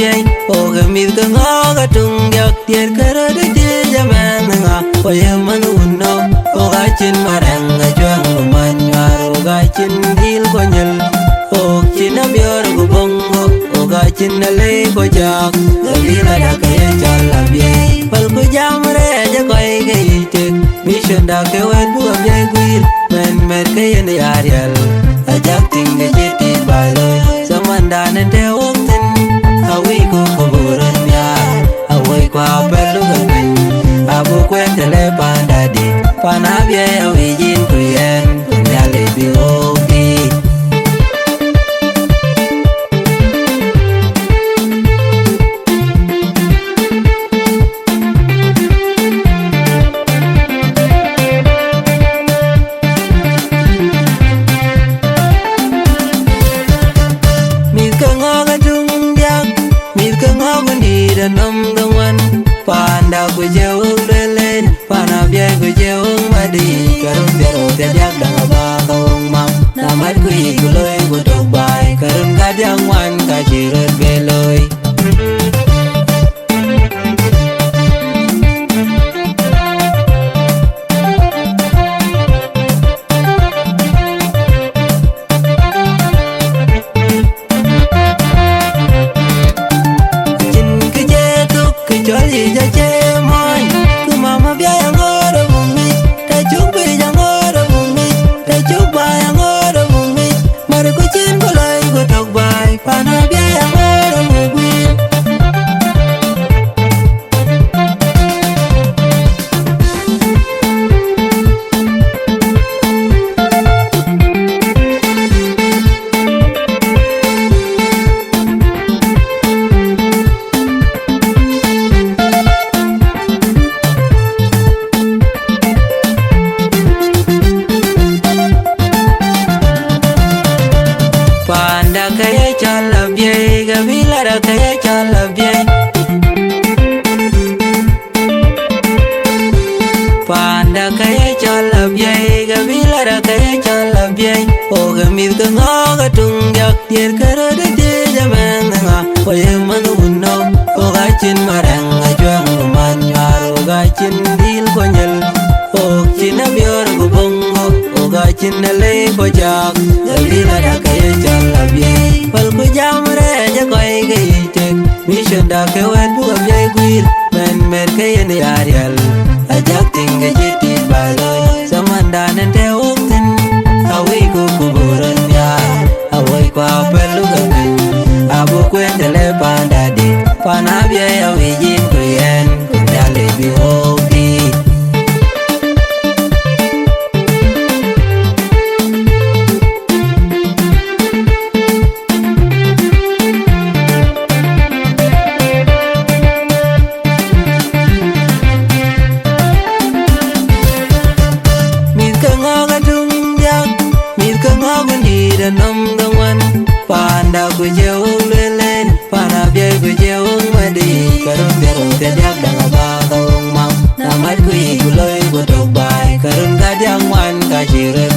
biay o ga mi ka ngo ga tung yak tier kara de je jaman nga o ye man unno o ga chin marang ga jwang man yar o ga chin dil ko nyel o chin abior go bongo o ga chin le ko jak ga bila da ka ye chala biay pal ko jamre je ko ge ite mission da ke wen bu biay gwil men mer ke ye yarial ajak ting ge ti balo samanda nende okten awi ko koburan ya awai kwa pelu gamin abu kwente le pandadi panabye awi jin kuyen kunyale bi obi nam dongwan panda ku jewung lelen pana bia ku jewung madi karun biaro tiak dang ba kong mam namat ku iguloi ku tok bai karun gadang wan ka jiret beloi Jolly ja che moy ku mama bia yang ora bumi ta chuk bi yang ora bumi ta chuk ba yang ora bumi mar ku chin ko lai ku tok bai pana bia yang ora bumi panda kaya chala biay gabila da kaya chala biay panda kaya chala biay gabila da kaya chala biay o gamit ka ngo ga tung yak tier kara de je jaman nga o ye man unno o ga chin marang ga jwang man yar o ga chin dil ko nyel o chin abior go bongo o ga chin le ko jak gabila da kaya chala biay pal ko jamre je ko ge ite mission da ke wen bu biay gwil men mer ke yen yarial ajak tinga je ti balo samanda nende okten awi ko kuburan ya awai kwa pelu gamin abu kwente le pandadi panabye awi jin kuyen kunyale bi obi nam dongwan panda ku jewung lelen pana bia ku jewung madi karun biaro tiak dang ba kong mam namat ku iguloi ku tok bai karun gadang wan ka jiret